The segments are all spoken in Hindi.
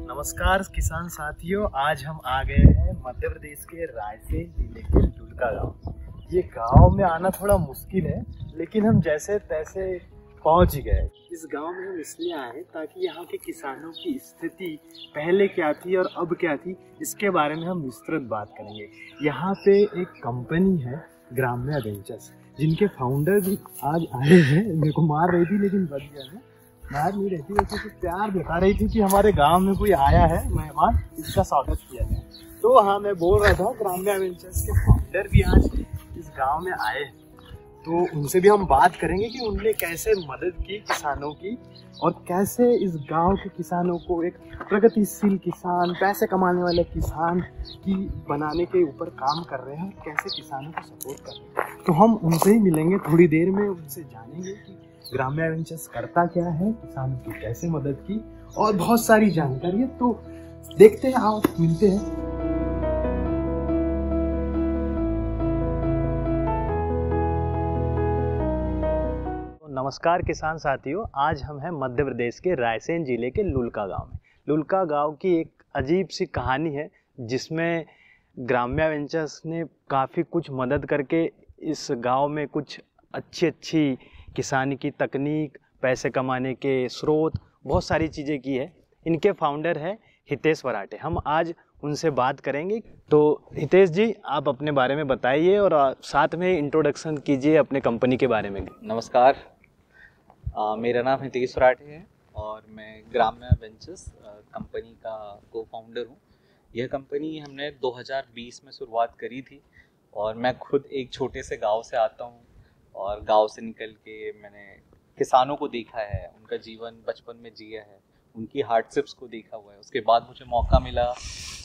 नमस्कार किसान साथियों, आज हम आ गए हैं मध्य प्रदेश के रायसेन जिले के लुलका गांव। ये गांव में आना थोड़ा मुश्किल है, लेकिन हम जैसे तैसे पहुंच गए। इस गांव में हम इसलिए आए हैं ताकि यहाँ के किसानों की स्थिति पहले क्या थी और अब क्या थी, इसके बारे में हम विस्तृत बात करेंगे। यहाँ पे एक कंपनी है ग्राम्या वेंचर्स, जिनके फाउंडर भी आज आए हैं। मेरे को मार रही थी लेकिन बच गया है। बाहर नहीं रहती, वैसे तो प्यार बता रही थी कि हमारे गांव में कोई आया है मेहमान, इसका स्वागत किया जाए। तो हाँ, मैं बोल रहा था ग्राम्या वेंचर्स के फाउंडर भी आज इस गांव में आए हैं, तो उनसे भी हम बात करेंगे कि उनने कैसे मदद की किसानों की और कैसे इस गांव के किसानों को एक प्रगतिशील किसान, पैसे कमाने वाले किसान की बनाने के ऊपर काम कर रहे हैं, कैसे किसानों को सपोर्ट कर रहे हैं। तो हम उनसे ही मिलेंगे थोड़ी देर में, उनसे जानेंगे कि ग्राम्या वेंचर्स करता क्या है, किसानों की कैसे मदद की और बहुत सारी जानकारी है। तो देखते हैं, आओ मिलते हैं। तो नमस्कार किसान साथियों, आज हम हैं मध्य प्रदेश के रायसेन जिले के लुलका गांव में। लुलका गांव की एक अजीब सी कहानी है, जिसमें ग्राम्या वेंचर्स ने काफ़ी कुछ मदद करके इस गांव में कुछ अच्छी किसानी की तकनीक, पैसे कमाने के स्रोत, बहुत सारी चीज़ें की है। इनके फाउंडर है हितेश वराटे। हम आज उनसे बात करेंगे। तो हितेश जी, आप अपने बारे में बताइए और साथ में इंट्रोडक्शन कीजिए अपने कंपनी के बारे में। नमस्कार, मेरा नाम हितेश वराटे है और मैं ग्राम्या वेंचर्स कंपनी का को फाउंडर हूँ। यह कंपनी हमने 2020 में शुरुआत करी थी और मैं खुद एक छोटे से गांव से आता हूँ और गांव से निकल के मैंने किसानों को देखा है, उनका जीवन बचपन में जिया है, उनकी हार्डशिप्स को देखा हुआ है। उसके बाद मुझे मौका मिला,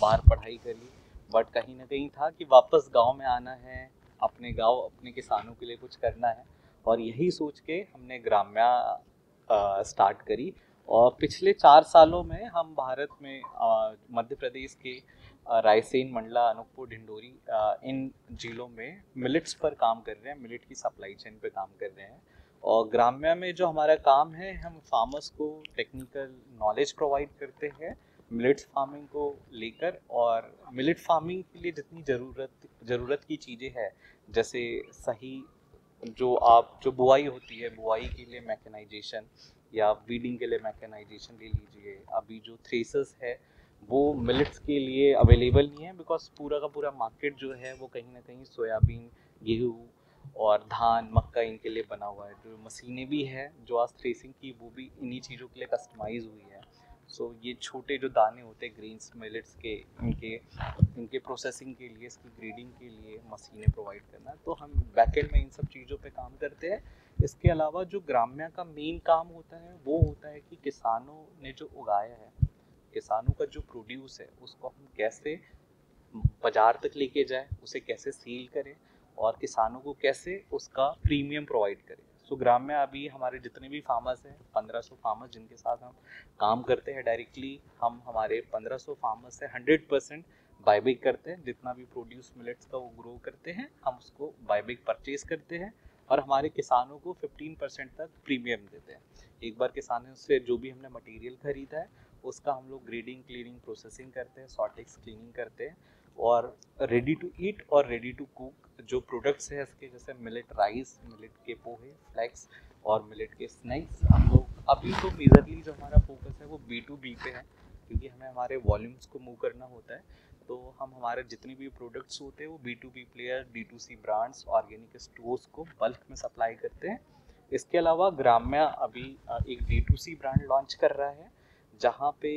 बाहर पढ़ाई करी, बट कहीं ना कहीं था कि वापस गांव में आना है, अपने गांव, अपने किसानों के लिए कुछ करना है। और यही सोच के हमने ग्राम्या स्टार्ट करी। और पिछले 4 सालों में हम भारत में मध्य प्रदेश के रायसेन, मंडला, अनूपपुर, ढिंडोरी इन जिलों में मिलेट्स पर काम कर रहे हैं, मिलेट की सप्लाई चेन पे काम कर रहे हैं। और ग्राम्या में जो हमारा काम है, हम फार्मर्स को टेक्निकल नॉलेज प्रोवाइड करते हैं मिलेट्स फार्मिंग को लेकर। और मिलेट फार्मिंग के लिए जितनी ज़रूरत की चीज़ें हैं, जैसे सही जो बुआई होती है, बुआई के लिए मैकेनाइजेशन या वीडिंग के लिए मैकेनाइजेशन ले लीजिए। अभी जो थ्रेसर्स है वो मिलेट्स के लिए अवेलेबल नहीं है, बिकॉज पूरा का पूरा मार्केट जो है वो कहीं ना कहीं सोयाबीन, गेहूँ और धान, मक्का इनके लिए बना हुआ है। जो मशीनें भी हैं जो आज थ्रेसिंग की, वो भी इन्हीं चीज़ों के लिए कस्टमाइज हुई है। सो ये छोटे जो दाने होते हैं ग्रेन्स मिलेट्स के, इनके प्रोसेसिंग के लिए, इसकी ग्रेडिंग के लिए मशीनें प्रोवाइड करना, तो हम बैकएंड में इन सब चीज़ों पे काम करते हैं। इसके अलावा जो ग्राम्या का मेन काम होता है वो होता है कि किसानों ने जो उगाया है, किसानों का जो प्रोड्यूस है, उसको हम कैसे बाजार तक लेके जाए, उसे कैसे सेल करें और किसानों को कैसे उसका प्रीमियम प्रोवाइड करें। सो ग्राम्या अभी हमारे जितने भी फार्मर्स हैं, 1500 फार्मर्स जिनके साथ हम काम करते हैं डायरेक्टली, हम हमारे 1500 फार्मर्स से 100% बायबैक करते हैं। जितना भी प्रोड्यूस मिलेट्स का वो ग्रो करते हैं, हम उसको बायबैक परचेज करते हैं और हमारे किसानों को 15% तक प्रीमियम देते हैं। एक बार किसानों से जो भी हमने मटेरियल खरीदा है, उसका हम लोग ग्रेडिंग, क्लीनिंग, प्रोसेसिंग करते हैं, सॉर्टेक्स क्लीनिंग करते हैं। और रेडी टू ईट और रेडी टू कुक जो प्रोडक्ट्स हैं इसके, जैसे मिलेट राइस, मिलेट के पोहे, फ्लैक्स और मिलेट के स्नैक्स, हम लोग अभी तो मेजरली जो हमारा फोकस है वो B2B पे है, क्योंकि हमें हमारे वॉल्यूम्स को मूव करना होता है। तो हम हमारे जितने भी प्रोडक्ट्स होते हैं वो B2B player, D2C brands, organic stores को बल्क में सप्लाई करते हैं। इसके अलावा ग्राम्या अभी एक D2C ब्रांड लॉन्च कर रहा है, जहाँ पे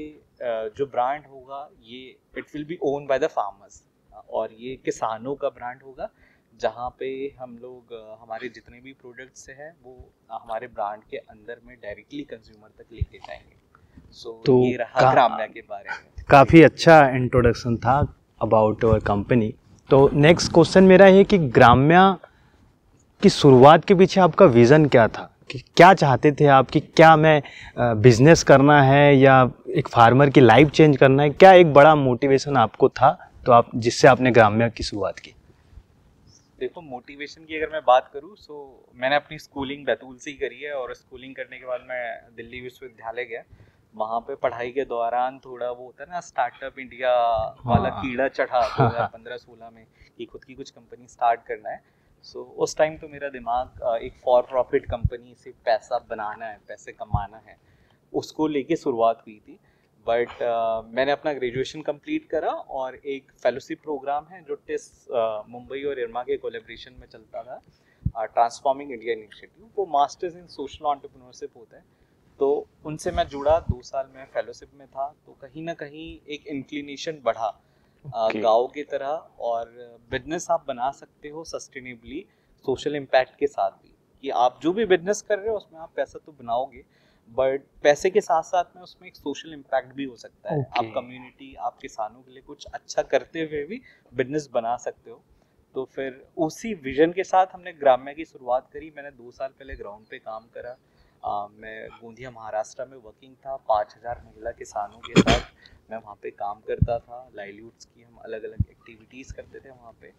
जो ब्रांड होगा ये it will be own by the farmers, और ये किसानों का ब्रांड होगा, जहाँ पे हम लोग हमारे जितने भी प्रोडक्ट्स हैं वो हमारे ब्रांड के अंदर में डायरेक्टली कंज्यूमर तक लेके जाएंगे। तो ये रहा ग्राम्या के बारे में। काफ़ी अच्छा इंट्रोडक्शन था अबाउट योर कंपनी। तो नेक्स्ट क्वेश्चन मेरा है कि ग्राम्या की शुरुआत के पीछे आपका विज़न क्या था, कि क्या चाहते थे आप, कि क्या मैं बिजनेस करना है या एक फार्मर की लाइफ चेंज करना है, क्या एक बड़ा मोटिवेशन आपको था तो आप जिससे आपने ग्राम्या की शुरुआत की? देखो, मोटिवेशन की अगर मैं बात करूँ, मैंने अपनी स्कूलिंग बैतूल से ही करी है और स्कूलिंग करने के बाद मैं दिल्ली विश्वविद्यालय गया, वहाँ पे पढ़ाई के दौरान थोड़ा वो होता है ना, स्टार्टअप इंडिया वाला कीड़ा चढ़ा 2015-16 में कि खुद की कुछ कंपनी स्टार्ट करना है। सो उस टाइम तो मेरा दिमाग एक फॉर प्रॉफिट कंपनी से पैसा बनाना है, पैसे कमाना है, उसको लेके शुरुआत हुई थी। बट मैंने अपना ग्रेजुएशन कंप्लीट करा और एक फेलोशिप प्रोग्राम है जो टिस मुंबई और इरमा के कोलेब्रेशन में चलता था, ट्रांसफॉर्मिंग इंडिया इनिशिएटिव, वो मास्टर्स इन सोशल एंटरप्रेन्योरशिप होता है। तो उनसे मैं जुड़ा, 2 साल में फेलोशिप में था, तो कहीं ना कहीं एक इंक्लिनेशन बढ़ा गाँव की तरह, और बिजनेस आप बना सकते हो सस्टेनेबली, सोशल इम्पैक्ट के साथ भी, कि आप जो भी बिजनेस कर रहे हो उसमें आप पैसा तो बनाओगे, बट पैसे के साथ साथ में उसमें एक सोशल इम्पैक्ट भी हो सकता है। आप कम्युनिटी, आप किसानों के लिए कुछ अच्छा करते हुए भी बिजनेस बना सकते हो। तो फिर उसी विजन के साथ हमने ग्राम्या की शुरुआत करी। मैंने 2 साल पहले ग्राउंड पे काम करा। मैं गोंदिया महाराष्ट्र में वर्किंग था, 5000 महिला किसानों के साथ मैं वहाँ पे काम करता था। लाइवलीहुड्स की हम अलग अलग एक्टिविटीज़ करते थे वहाँ पे।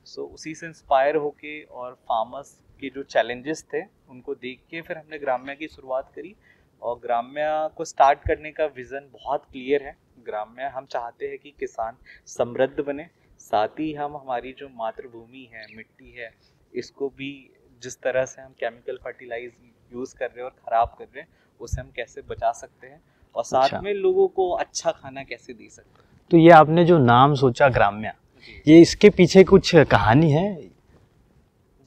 सो उसी से इंस्पायर होके और फार्मर्स के जो चैलेंजेस थे उनको देख के फिर हमने ग्राम्या की शुरुआत करी। और ग्राम्या को स्टार्ट करने का विज़न बहुत क्लियर है। ग्राम्या हम चाहते हैं कि किसान समृद्ध बने, साथ ही हम हमारी जो मातृभूमि है, मिट्टी है, इसको भी जिस तरह से हम केमिकल फर्टिलाइज यूज़ कर रहे हैं और ख़राब कर रहे हैं, उसे हम कैसे बचा सकते हैं, और साथ में लोगों को अच्छा खाना कैसे दे सकते हैं। तो ये आपने जो नाम सोचा ग्राम्या, ये इसके पीछे कुछ कहानी है?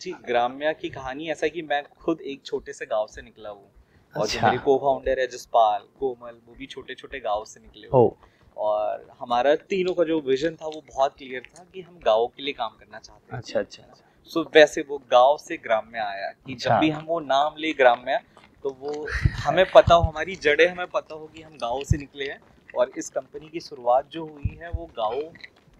जी, ग्राम्या की कहानी ऐसा है कि मैं खुद एक छोटे से गांव से निकला हूँ, और जो मेरे को फाउंडर है जसपाल, कोमल, वो भी छोटे छोटे गांव से निकले हुए। और हमारा तीनों का जो विजन था वो बहुत क्लियर था कि हम गाँव के लिए काम करना चाहते हैं। अच्छा। सो वैसे वो गाँव से ग्राम्या आया कि जब भी हम वो नाम ले ग्राम्या, तो वो हमें पता हो, हमारी जड़ें हमें पता हो कि हम गाँव से निकले हैं, और इस कंपनी की शुरुआत जो हुई है वो गाँव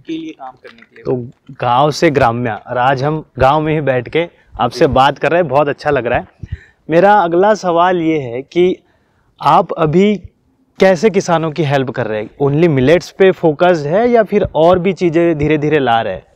के लिए काम करने के लिए। तो गाँव से ग्राम्या, और आज हम गाँव में ही बैठ के आपसे बात कर रहे हैं, बहुत अच्छा लग रहा है। मेरा अगला सवाल ये है कि आप अभी कैसे किसानों की हेल्प कर रहे हैं? ओनली मिलेट्स पे फोकस्ड है या फिर और भी चीज़ें धीरे धीरे ला रहे हैं?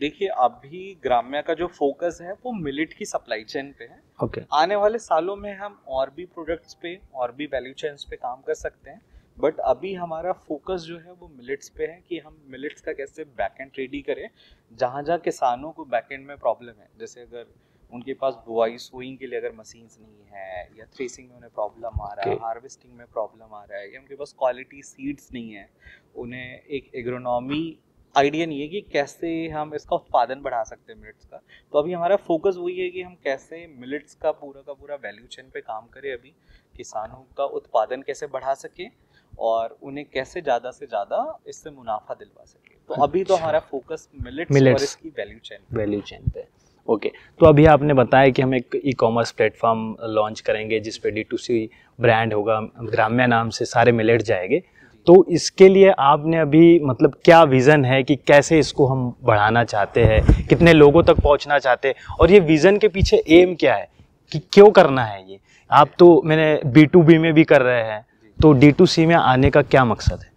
देखिए, अभी ग्राम्या का जो फोकस है वो मिलेट की सप्लाई चेन पे है। ओके। आने वाले सालों में हम और भी प्रोडक्ट्स पे और भी वैल्यू चेन्स पे काम कर सकते हैं, बट अभी हमारा फोकस जो है वो मिलेट्स पे है कि हम मिलेट्स का कैसे बैकएंड रेडी करें। जहाँ जहाँ किसानों को बैकएंड में प्रॉब्लम है, जैसे अगर उनके पास बुआई सोइंग के लिए अगर मशीन्स नहीं है, या थ्रेसिंग में उन्हें प्रॉब्लम आ रहा है, हार्वेस्टिंग में प्रॉब्लम आ रहा है, या उनके पास क्वालिटी सीड्स नहीं है, उन्हें एक एग्रोनॉमी आइडिया नहीं है कि कैसे हम इसका उत्पादन बढ़ा सकते हैं मिलेट्स का। तो अभी हमारा फोकस वही है कि हम कैसे मिलेट्स का पूरा वैल्यू चेन पे काम करें, अभी किसानों का उत्पादन कैसे बढ़ा सके और उन्हें कैसे ज़्यादा से ज़्यादा इससे मुनाफा दिलवा सके। तो अभी तो हमारा फोकस मिलेट्स और इसकी वैल्यू चेन पे। ओके। तो अभी आपने बताया कि हम एक ई-कॉमर्स प्लेटफॉर्म लॉन्च करेंगे जिस पे D2C ब्रांड होगा, ग्राम्या नाम से सारे मिलेट जाएंगे। तो इसके लिए आपने अभी मतलब क्या विज़न है कि कैसे इसको हम बढ़ाना चाहते हैं, कितने लोगों तक पहुंचना चाहते हैं, और ये विज़न के पीछे एम क्या है कि क्यों करना है ये? आप तो मैंने B2B में भी कर रहे हैं, तो D2C में आने का क्या मकसद है?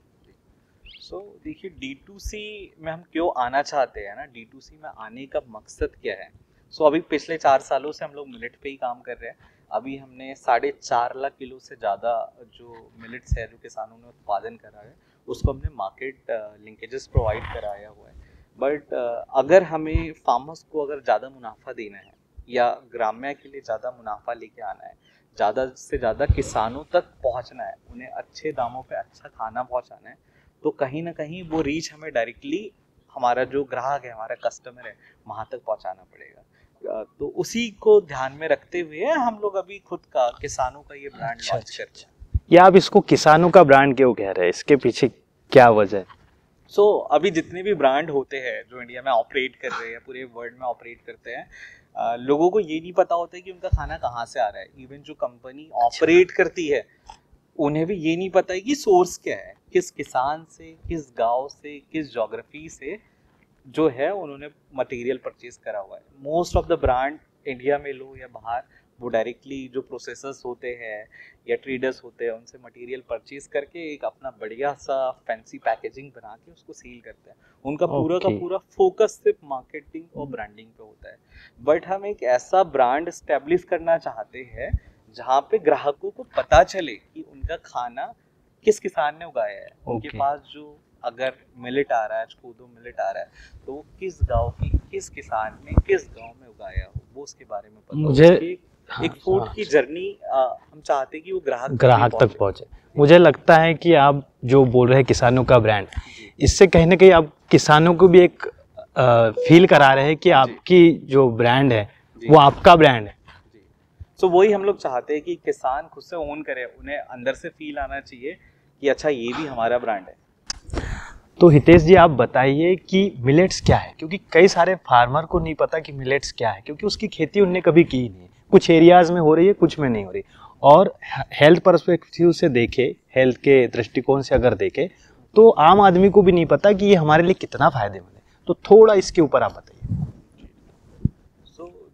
देखिए, D2C में हम क्यों आना चाहते हैं ना, D2C में आने का मकसद क्या है? अभी पिछले 4 सालों से हम लोग मिलेट पे ही काम कर रहे हैं। अभी हमने 4.5 लाख किलो से ज़्यादा जो मिलेट्स है जो किसानों ने उत्पादन करा है, उसको हमने मार्केट लिंकेजेस प्रोवाइड कराया हुआ है। बट अगर हमें फार्मर्स को अगर ज़्यादा मुनाफा देना है, या ग्राम्या के लिए ज़्यादा मुनाफा लेके आना है, ज़्यादा से ज़्यादा किसानों तक पहुँचना है, उन्हें अच्छे दामों पर अच्छा खाना पहुँचाना है, तो कहीं ना कहीं वो रीच हमें डायरेक्टली, हमारा जो ग्राहक है, हमारा कस्टमर है, वहाँ तक पहुँचाना पड़ेगा। तो उसी को ध्यान में रखते हुए हम लोग अभी खुद का किसानों का ये ब्रांड लॉन्च कर रहे हैं। या आप इसको किसानों का ब्रांड क्यों कह रहे हैं? इसके पीछे क्या वजह है? अभी जितने भी ब्रांड होते हैं जो इंडिया में ऑपरेट कर रहे हैं, पूरे वर्ल्ड में ऑपरेट करते हैं, लोगों को ये नहीं पता होता है कि उनका खाना कहाँ से आ रहा है। इवन जो कंपनी ऑपरेट करती है, उन्हें भी ये नहीं पता है कि सोर्स क्या है, किस किसान से, किस गांव से, किस ज्योग्राफी से जो है उन्होंने मटेरियल परचेज करा हुआ है। Most of the brand India में लो या बाहर, वो डायरेक्टली जो प्रोसेसर्स होते हैं या ट्रेडर्स होते हैं, उनसे मटेरियल परचेज करके एक अपना बढ़िया सा फैंसी पैकेजिंग बना के उसको सील करते हैं। उनका पूरा का पूरा फोकस सिर्फ मार्केटिंग और ब्रांडिंग पे होता है। बट हम एक ऐसा ब्रांड एस्टेब्लिश करना चाहते हैं जहाँ पे ग्राहकों को पता चले कि उनका खाना किस किसान ने उगाया है। उनके पास जो अगर मिलेट आ रहा है, कोदो मिलेट आ रहा है, तो वो किस गांव की, किस किसान ने किस गांव में उगाया हो, वो उसके बारे में पता मुझे एक फूड की जर्नी हम चाहते हैं कि वो ग्राहक तक पहुंचे। मुझे लगता है कि आप जो बोल रहे हैं किसानों का ब्रांड, इससे कहीं ना कहीं आप किसानों को भी एक फील करा रहे हैं कि आपकी जो ब्रांड है वो आपका ब्रांड है। तो वही हम लोग चाहते हैं कि किसान खुद से ओन करे, उन्हें अंदर से फील आना चाहिए कि अच्छा ये भी हमारा ब्रांड है। तो हितेश जी आप बताइए कि मिलेट्स क्या है, क्योंकि कई सारे फार्मर को नहीं पता कि मिलेट्स क्या है, क्योंकि उसकी खेती उनने कभी की नहीं है। कुछ एरियाज में हो रही है, कुछ में नहीं हो रही। और हेल्थ पर्सपेक्टिव से देखे, हेल्थ के दृष्टिकोण से अगर देखे, तो आम आदमी को भी नहीं पता कि ये हमारे लिए कितना फायदेमंद है। तो थोड़ा इसके ऊपर आप बताइए।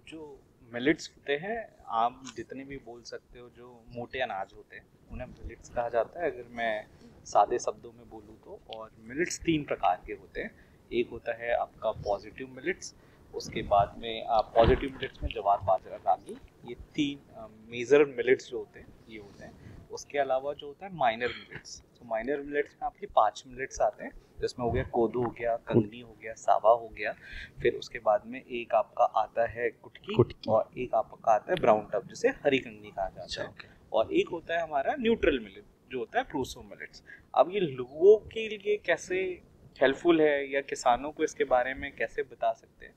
जो मिलेट्स होते हैं, आप जितने भी बोल सकते हो, जो मोटे अनाज होते हैं उन्हें मिलेट्स कहा जाता है, अगर मैं सादे शब्दों में बोलूँ तो। और मिलेट्स 3 प्रकार के होते हैं। एक होता है आपका पॉजिटिव मिलेट्स, उसके बाद में पॉजिटिव मिलेट्स में जवार, बाजरा, रागी, ये 3 मेजर मिलेट्स जो होते हैं ये होते हैं। उसके अलावा जो होता है माइनर मिलेट्स। तो माइनर मिलेट्स में आपके 5 मिलेट्स आते हैं, जिसमें हो गया कोदो, हो गया कंगनी, हो गया सावा, हो गया। फिर उसके बाद में एक आपका आता है कुटकी, और एक आपका आता है ब्राउन टफ, जिसे हरी कंगनी कहा जाता है। और एक होता है हमारा न्यूट्रल मिलेट, जो होता है प्रोसो मिलेट्स। अब ये लोगों के लिए कैसे हेल्पफुल है या किसानों को इसके बारे में कैसे बता सकते हैं?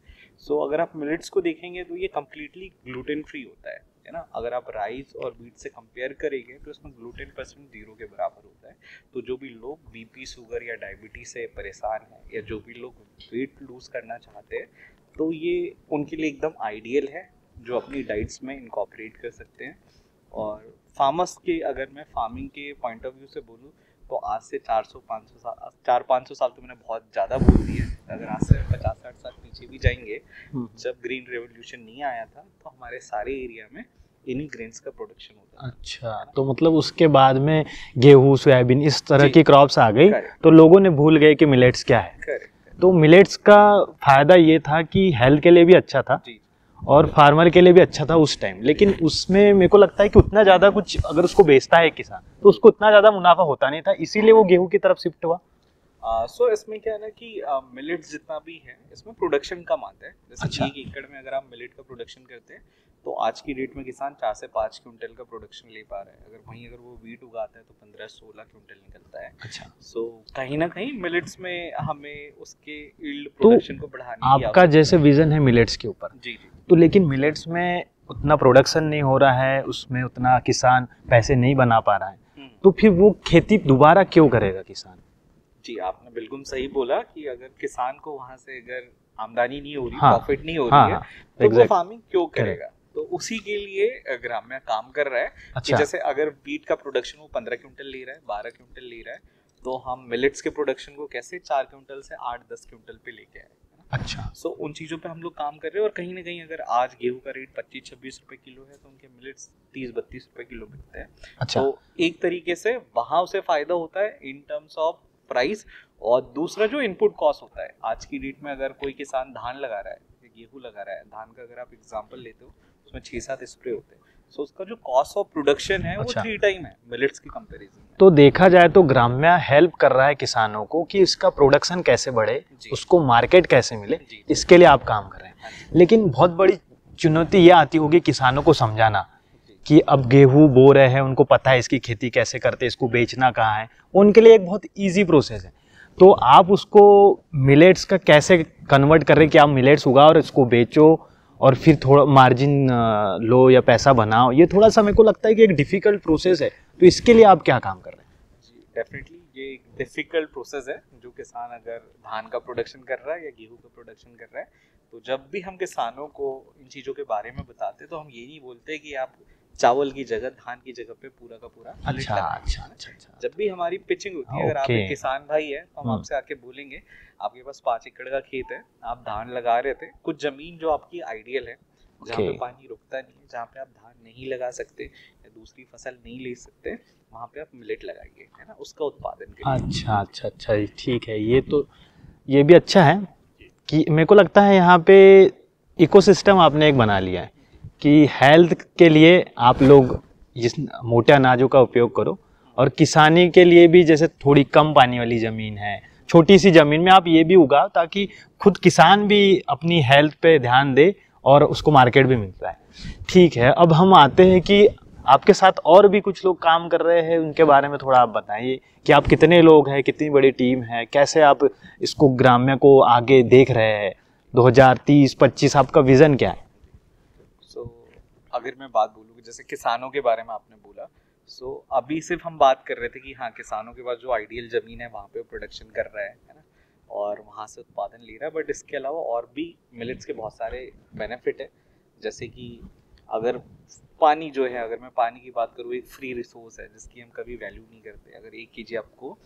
अगर आप मिलेट्स को देखेंगे तो ये कम्प्लीटली ग्लूटेन फ्री होता है ना। अगर आप राइस और व्हीट से कंपेयर करेंगे तो इसमें ग्लूटेन % 0 के बराबर होता है। तो जो भी लोग बीपी, शुगर या डायबिटीज से परेशान हैं, या जो भी लोग वेट लूज करना चाहते हैं, तो ये उनके लिए एकदम आइडियल है, जो अपनी डाइट्स में इनकॉर्पोरेट कर सकते हैं। और फार्मर्स के, अगर मैं फार्मिंग के पॉइंट ऑफ व्यू से बोलूँ, तो आज से 400-500 साल तो मैंने बहुत ज़्यादा बोल दिया है। अगर आज से 50-60 साल पीछे भी जाएंगे, जब ग्रीन रेवोल्यूशन नहीं आया था, तो हमारे सारे एरिया में इन्हीं ग्रेन्स का प्रोडक्शन होता है। अच्छा, तो मतलब उसके बाद में गेहूं, सोयाबीन, इस तरह की क्रॉप्स आ गई, तो लोगों ने भूल गए कि मिलेट्स क्या है। तो मिलेट्स का फायदा ये था कि हेल्थ के लिए भी अच्छा था और फार्मर के लिए भी अच्छा था उस टाइम। लेकिन उसमें मेरे को लगता है कि उतना ज्यादा कुछ, अगर उसको बेचता है किसान, तो उसको उतना ज्यादा मुनाफा होता नहीं था, इसीलिए वो गेहूं की तरफ शिफ्ट हुआ। इसमें क्या है ना कि मिलेट्स जितना भी है, इसमें प्रोडक्शन कम आता है। जैसे 1 एकड़ में अगर आप मिलेट का प्रोडक्शन करते हैं, तो आज की डेट में किसान 4 से 5 क्विंटल का प्रोडक्शन ले पा रहा है। अगर वो व्हीट उगाता है तो 15-16 क्विंटल निकलता है। अच्छा, कहीं ना कहीं मिलेट्स में हमें उसके यील्ड प्रोडक्शन को बढ़ाने की आपका जैसे विजन है मिलेट्स के ऊपर, जी, तो लेकिन मिलेट्स में उतना प्रोडक्शन नहीं हो रहा है, उसमें उतना किसान पैसे नहीं बना पा रहा है, तो फिर वो खेती दोबारा क्यों करेगा किसान? जी, आपने बिल्कुल सही बोला कि अगर किसान को वहां से अगर आमदनी नहीं हो रही, प्रॉफिट नहीं हो रही है, तो वो फार्मिंग क्यों करेगा? तो उसी के लिए ग्राम्य काम कर रहा है। कि जैसे अगर व्हीट का प्रोडक्शन वो 15 क्विंटल ले रहा है, 12 क्विंटल ले रहा है, तो हम मिलेट्स के प्रोडक्शन को कैसे 4 क्विंटल से 8-10 क्विंटल पे लेके आए। अच्छा, उन चीज़ों पे हम लोग काम कर रहे हैं। और कहीं ना कहीं अगर आज गेहूं का रेट 25-26 रुपए किलो है, तो उनके मिलेट्स 30-32 रुपए किलो बिकते हैं। अच्छा, तो एक तरीके से वहां उसे फायदा होता है इन टर्म्स ऑफ प्राइस। और दूसरा जो इनपुट कॉस्ट होता है, आज की डेट में अगर कोई किसान धान लगा रहा है, गेहूं लगा रहा है, धान का अगर आप एग्जांपल लेते हो, उसमें 6-7 स्प्रे होते हैं। उसका जो कॉस्ट ऑफ प्रोडक्शन है, वो 3 टाइम है मिलेट्स की कंपैरिजन में। तो देखा जाए तो ग्राम्य हेल्प कर रहा है किसानों को कि इसका प्रोडक्शन कैसे बढ़े, उसको मार्केट कैसे मिले, इसके लिए आप काम कर रहे हैं। लेकिन बहुत बड़ी चुनौती ये आती होगी किसानों को समझाना कि अब गेहूं बो रहे हैं, उनको पता है इसकी खेती कैसे करते हैं, इसको बेचना कहाँ है, उनके लिए एक बहुत ईजी प्रोसेस है। तो आप उसको मिलेट्स का कैसे कन्वर्ट कर रहे हैं कि आप मिलेट्स उगाओ और इसको बेचो और फिर थोड़ा मार्जिन लो या पैसा बनाओ, ये थोड़ा सा मेरे को लगता है कि एक डिफिकल्ट प्रोसेस है। तो इसके लिए आप क्या काम कर रहे हैं? जी, डेफिनेटली ये एक डिफिकल्ट प्रोसेस है। जो किसान अगर धान का प्रोडक्शन कर रहा है या गेहूं का प्रोडक्शन कर रहा है, तो जब भी हम किसानों को इन चीज़ों के बारे में बताते हैं, तो हम ये नहीं बोलते कि आप चावल की जगह, धान की जगह पे पूरा का पूरा अच्छा। जब भी हमारी पिचिंग होती है, अगर आप एक किसान भाई है, तो हम आपसे आके बोलेंगे आपके पास 5 एकड़ का खेत है, आप धान लगा रहे थे, कुछ जमीन जो आपकी आइडियल है, जहाँ पे पानी रुकता नहीं है, जहाँ पे आप धान नहीं लगा सकते या दूसरी फसल नहीं ले सकते, वहाँ पे आप मिलेट लगाइए, है ना, उसका उत्पादन करिए। अच्छा, ठीक है। ये भी अच्छा है कि मेरे को लगता है यहाँ पे इकोसिस्टम आपने एक बना लिया है कि हेल्थ के लिए आप लोग इस मोटे अनाजों का उपयोग करो, और किसानी के लिए भी जैसे थोड़ी कम पानी वाली ज़मीन है, छोटी सी ज़मीन में आप ये भी उगाओ ताकि खुद किसान भी अपनी हेल्थ पे ध्यान दे और उसको मार्केट भी मिलता है। ठीक है, अब हम आते हैं कि आपके साथ और भी कुछ लोग काम कर रहे हैं, उनके बारे में थोड़ा आप बताइए कि आप कितने लोग हैं, कितनी बड़ी टीम है, कैसे आप इसको ग्राम्य को आगे देख रहे हैं 2030-25, आपका विज़न क्या है? अगर मैं बात बोलूँ कि जैसे किसानों के बारे में आपने बोला, अभी सिर्फ हम बात कर रहे थे कि हाँ, किसानों के पास जो आइडियल ज़मीन है वहाँ पे प्रोडक्शन कर रहा है ना, और वहाँ से उत्पादन ले रहा है। बट इसके अलावा और भी मिलेट्स के बहुत सारे बेनिफिट है, जैसे कि अगर पानी जो है, अगर मैं पानी की बात करूँ, एक फ्री रिसोर्स है जिसकी हम कभी वैल्यू नहीं करते। अगर 1 kg आपको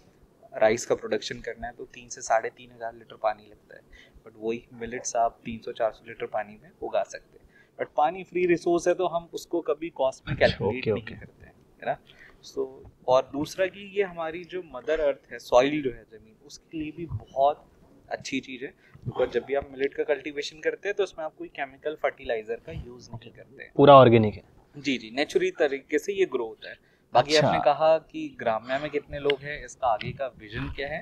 राइस का प्रोडक्शन करना है तो 3 से 3.5 लीटर पानी लगता है, बट वही मिलेट्स आप 300-400 लीटर पानी में उगा सकते हैं। बट पानी फ्री रिसोर्स है तो हम उसको कभी कॉस्ट में कैलकुलेट नहीं करते हैं, है ना। और दूसरा कि ये हमारी जो मदर अर्थ है, सॉइल जो है ज़मीन, उसके लिए भी बहुत अच्छी चीज़ है, बिकॉज जब भी आप मिलेट का कल्टीवेशन करते हैं तो उसमें आप कोई केमिकल फर्टिलाइजर का यूज़ नहीं करते हैं, पूरा ऑर्गेनिक है। जी, नेचुरली तरीके से ये ग्रो होता है। बाकी आपने कहा कि ग्राम्य में कितने लोग हैं, इसका आगे का विजन क्या है।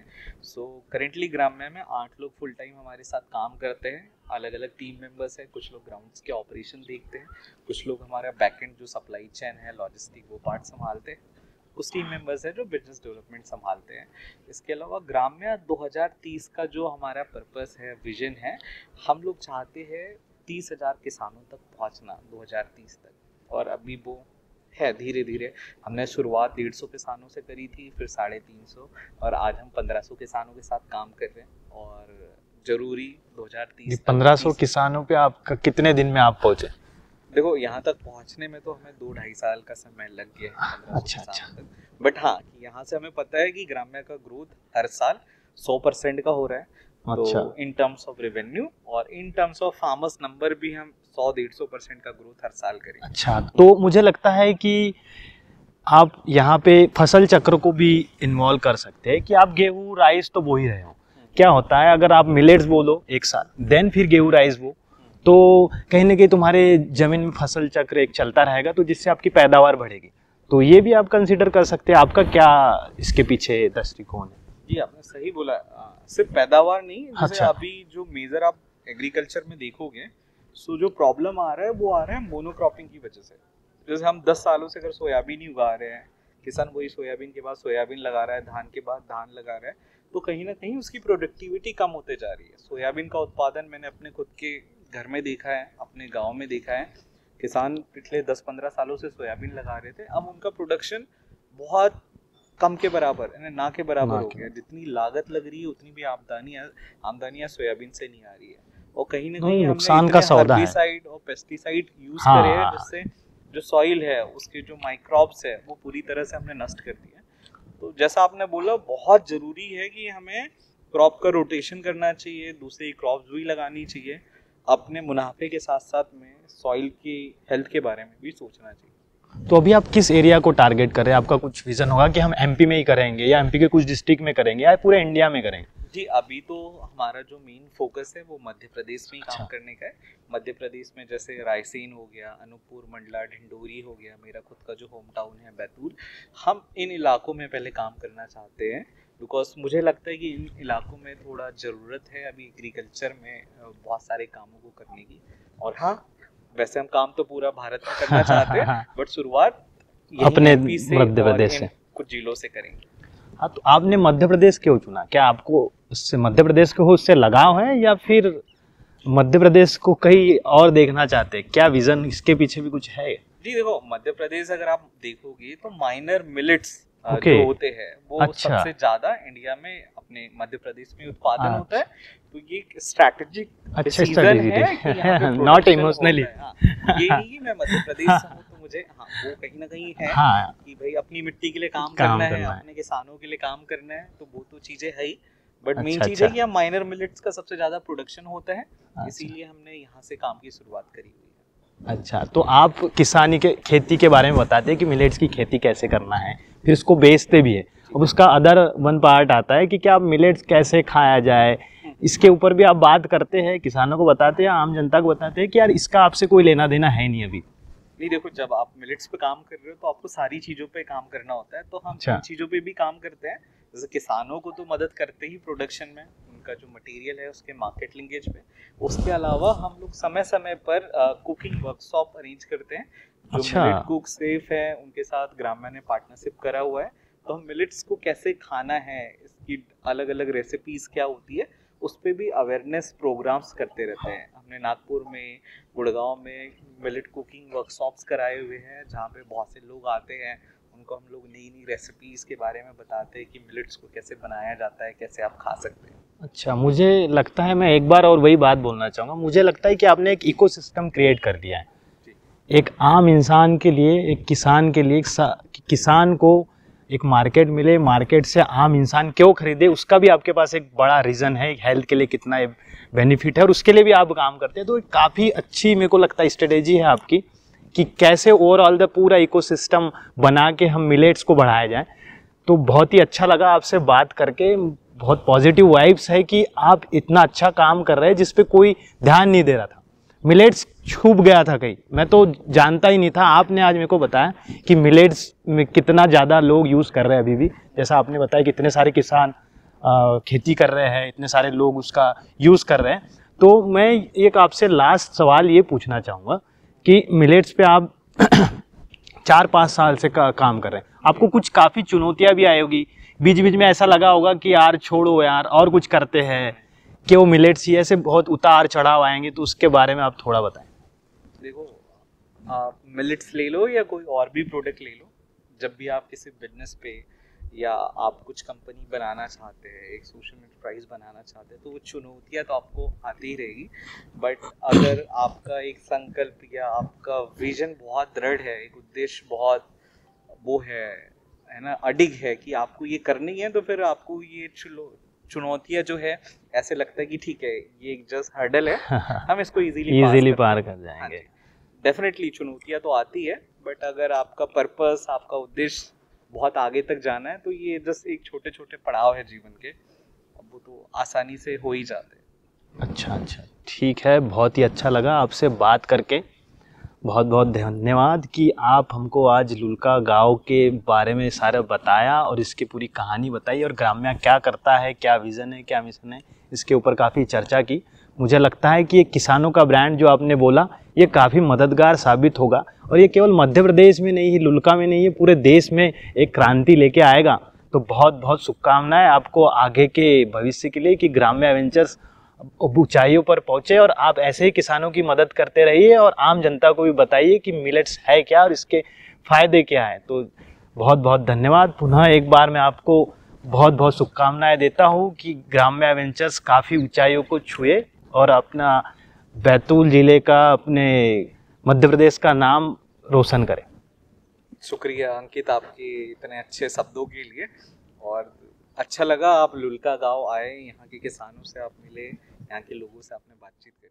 करेंटली ग्राम्य में 8 लोग फुल टाइम हमारे साथ काम करते हैं, अलग अलग टीम मेंबर्स हैं। कुछ लोग ग्राउंड्स के ऑपरेशन देखते हैं, कुछ लोग हमारा बैकएंड जो सप्लाई चेन है, लॉजिस्टिक, वो पार्ट संभालते हैं, कुछ टीम मेंबर्स हैं जो बिजनेस डेवलपमेंट संभालते हैं। इसके अलावा ग्राम्य 2030 का जो हमारा पर्पस है, विजन है, हम लोग चाहते हैं 30,000 किसानों तक पहुंचना 2030 तक, और अभी वो है धीरे धीरे। हमने शुरुआत 150 किसानों से करी थी, फिर 350, और आज हम 1500 किसानों के साथ काम कर रहे हैं। और जरूरी 2030 1500 किसानों पे आप कितने दिन में आप पहुंचे? देखो, यहाँ तक पहुँचने में तो हमें 2-2.5 साल का समय लग गया है। अच्छा। बट हाँ, यहाँ से हमें पता है कि ग्राम्य का ग्रोथ हर साल 100% का हो रहा है। तो इन टर्म्स ऑफ रेवेन्यू और in terms of farmers number भी हम 100-150% का ग्रोथ हर साल करेंगे। अच्छा, तो मुझे लगता है कि आप यहाँ पे फसल चक्र को भी इन्वॉल्व कर सकते हैं कि आप गेहूँ राइस तो बो ही रहे हो। क्या होता है, अगर आप मिलेट्स बोलो एक साल, देन फिर गेहूँ राइस बो, तो कहीं ना कहीं तुम्हारे जमीन में फसल चक्र एक चलता रहेगा, तो जिससे आपकी पैदावार बढ़ेगी। तो ये भी आप कंसिडर कर सकते हैं। आपका क्या इसके पीछे दृष्टिकोण है? जी, आपने सही बोला। सिर्फ पैदावार नहीं, जैसे अभी जो मेजर आप एग्रीकल्चर में देखोगे, जो प्रॉब्लम आ रहा है वो आ रहा है मोनोक्रॉपिंग की वजह से। जैसे हम 10 सालों से अगर सोयाबीन ही उगा रहे हैं, किसान वही सोयाबीन के बाद सोयाबीन लगा रहा है, धान के बाद धान लगा रहा है, तो कहीं ना कहीं उसकी प्रोडक्टिविटी कम होते जा रही है। सोयाबीन का उत्पादन मैंने अपने खुद के घर में देखा है, अपने गाँव में देखा है। किसान पिछले 10-15 सालों से सोयाबीन लगा रहे थे, अब उनका प्रोडक्शन बहुत कम के बराबर, ना के बराबर हो गया। जितनी लागत लग रही है उतनी भी आमदनियां सोयाबीन से नहीं आ रही है, और कहीं ना कहीं नुकसान का सौदा है। हेर्बिसाइड और पेस्टिसाइड यूज करे हैं, जिससे जो सॉइल है उसके जो माइक्रोब्स है वो पूरी तरह से हमने नष्ट कर दिया। तो जैसा आपने बोला, बहुत जरूरी है कि हमें क्रॉप का रोटेशन करना चाहिए, दूसरी क्रॉप्स भी लगानी चाहिए। अपने मुनाफे के साथ साथ में सॉइल की हेल्थ के बारे में भी सोचना चाहिए। तो अभी आप किस एरिया को टारगेट कर रहे हैं? आपका कुछ विजन होगा कि हम एमपी में ही करेंगे, या एमपी के कुछ डिस्ट्रिक्ट में करेंगे, या पूरे इंडिया में करेंगे? जी, अभी तो हमारा जो मेन फोकस है वो मध्य प्रदेश में ही काम करने का है। मध्य प्रदेश में जैसे रायसेन हो गया, अनूपपुर, मंडला, ढिंडोरी हो गया, मेरा खुद का जो होम टाउन है बैतूल, हम इन इलाकों में पहले काम करना चाहते हैं, बिकॉज मुझे लगता है कि इन इलाकों में थोड़ा ज़रूरत है अभी एग्रीकल्चर में बहुत सारे कामों को करने की। और हाँ, वैसे हम काम तो पूरा भारत में करना चाहते हैं, बट शुरुआत अपने मध्य प्रदेश से, कुछ जिलों से करेंगे। हाँ, तो आपने मध्य प्रदेश क्यों चुना? क्या आपको उससे मध्य प्रदेश को उससे लगाव है, या फिर मध्य प्रदेश को कहीं और देखना चाहते हैं? क्या विजन इसके पीछे भी कुछ है? जी देखो, मध्य प्रदेश अगर आप देखोगे तो माइनर मिलेट्स जो होते हैं वो सबसे ज्यादा इंडिया में अपने मध्य प्रदेश में उत्पादन होता है। तो ये स्ट्रैटेजिक डिसीजन है, नॉट इमोशनली। ये नहीं मैं मध्य प्रदेश से हूँ तो मुझे वो कहीं ना कहीं है कि भाई अपनी मिट्टी के लिए काम करना है, अपने किसानों के लिए काम करना है, तो वो तो चीजें है ही। बट मेन चीज है कि यहाँ माइनर मिलेट्स का सबसे ज्यादा प्रोडक्शन होता है, इसीलिए हमने यहाँ से काम की शुरुआत करी हुई है। अच्छा, तो आप किसानी के खेती के बारे में बताते हैं कि मिलेट्स की खेती कैसे करना है, फिर उसको बेचते भी है। अब उसका अदर वन पार्ट आता है कि क्या मिलेट्स कैसे खाया जाए, इसके ऊपर भी आप बात करते हैं, किसानों को बताते हैं, आम जनता को बताते हैं कि यार इसका आपसे कोई लेना देना है नहीं अभी। नहीं देखो, जब आप मिलेट्स पे काम कर रहे हो तो आपको सारी चीज़ों पे काम करना होता है, तो हम अच्छा। इन चीज़ों पे भी काम करते हैं। जैसे किसानों को तो मदद करते ही प्रोडक्शन में, उनका जो मटेरियल है उसके मार्केट लिंकेज पे। उसके अलावा हम लोग समय समय पर कुकिंग वर्कशॉप अरेंज करते हैं। जो अच्छा। मिलेट कुक सेफ है उनके साथ ग्राम्या ने पार्टनरशिप करा हुआ है, तो हम मिलेट्स को कैसे खाना है, इसकी अलग अलग रेसिपीज क्या होती है, उस पर भी अवेयरनेस प्रोग्राम्स करते रहते हैं। हमने नागपुर में, गुड़गांव में मिलेट कुकिंग वर्कशॉप्स कराए हुए हैं, जहाँ पे बहुत से लोग आते हैं, उनको हम लोग नई नई रेसिपीज़ के बारे में बताते हैं कि मिलेट्स को कैसे बनाया जाता है, कैसे आप खा सकते हैं। अच्छा, मुझे लगता है मैं एक बार और वही बात बोलना चाहूँगा, मुझे लगता है कि आपने एक इकोसिस्टम क्रिएट कर दिया है। एक आम इंसान के लिए, एक किसान के लिए, किसान को एक मार्केट मिले, मार्केट से आम इंसान क्यों खरीदे, उसका भी आपके पास एक बड़ा रीज़न है, हेल्थ के लिए कितना बेनिफिट है, और उसके लिए भी आप काम करते हैं। तो काफ़ी अच्छी मेरे को लगता है स्ट्रेटेजी है आपकी कि कैसे ओवरऑल द पूरा इकोसिस्टम बना के हम मिलेट्स को बढ़ाया जाए। तो बहुत ही अच्छा लगा आपसे बात करके, बहुत पॉजिटिव वाइब्स है कि आप इतना अच्छा काम कर रहे हैं जिस पे कोई ध्यान नहीं दे रहा था। मिलेट्स छुप गया था कहीं, मैं तो जानता ही नहीं था, आपने आज मेरे को बताया कि मिलेट्स में कितना ज़्यादा लोग यूज़ कर रहे हैं अभी भी। जैसा आपने बताया कि इतने सारे किसान खेती कर रहे हैं, इतने सारे लोग उसका यूज़ कर रहे हैं। तो मैं एक आपसे लास्ट सवाल ये पूछना चाहूँगा कि मिलेट्स पे आप 4-5 साल से काम कर रहे हैं, आपको कुछ काफ़ी चुनौतियाँ भी आई होगी, बीच बीच में ऐसा लगा होगा कि यार छोड़ो यार और कुछ करते हैं, कि वो मिलेट्स ही ऐसे बहुत उतार चढ़ाव आएंगे, तो उसके बारे में आप थोड़ा बताएं। देखो, आप मिलेट्स ले लो या कोई और भी प्रोडक्ट ले लो, जब भी आप किसी बिजनेस पे या आप कुछ कंपनी बनाना चाहते हैं, एक सोशल एंटरप्राइज बनाना चाहते हैं, तो वो चुनौतियाँ तो आपको आती ही रहेगी। बट अगर आपका एक संकल्प या आपका विजन बहुत दृढ़ है, एक उद्देश्य बहुत वो है ना, अडिग है कि आपको ये करनी है, तो फिर आपको ये चुनौतियाँ जो है ऐसे लगता है कि ठीक है, ये एक जस्ट हर्डल है, हम इसको इजीली पार कर जाएंगे। डेफिनेटली चुनौतियाँ तो आती है, बट अगर आपका पर्पस, आपका उद्देश्य बहुत आगे तक जाना है, तो ये जस्ट एक छोटे छोटे पड़ाव है जीवन के, अब वो तो आसानी से हो ही जाते हैं। अच्छा, ठीक है, बहुत ही अच्छा लगा आपसे बात करके। बहुत बहुत धन्यवाद कि आप हमको आज लुल्का गांव के बारे में सारा बताया और इसकी पूरी कहानी बताई, और ग्राम्या क्या करता है, क्या विज़न है, क्या मिशन है, इसके ऊपर काफ़ी चर्चा की। मुझे लगता है कि ये किसानों का ब्रांड जो आपने बोला, ये काफ़ी मददगार साबित होगा, और ये केवल मध्य प्रदेश में नहीं, लुल्का में नहीं, ये पूरे देश में एक क्रांति लेके आएगा। तो बहुत बहुत शुभकामनाएं आपको आगे के भविष्य के लिए कि ग्राम्या वेंचर्स ऊंचाइयों पर पहुंचे, और आप ऐसे ही किसानों की मदद करते रहिए और आम जनता को भी बताइए कि मिलेट्स है क्या और इसके फायदे क्या है। तो बहुत बहुत धन्यवाद। पुनः एक बार मैं आपको बहुत बहुत शुभकामनाएं देता हूं कि ग्राम्या वेंचर्स काफ़ी ऊंचाइयों को छुए और अपना बैतूल जिले का, अपने मध्य प्रदेश का नाम रोशन करे। शुक्रिया अंकित, आपके इतने अच्छे शब्दों के लिए, और अच्छा लगा आप लुल्का गांव आए, यहाँ के किसानों से आप मिले, यहाँ के लोगों से आपने बातचीत करी।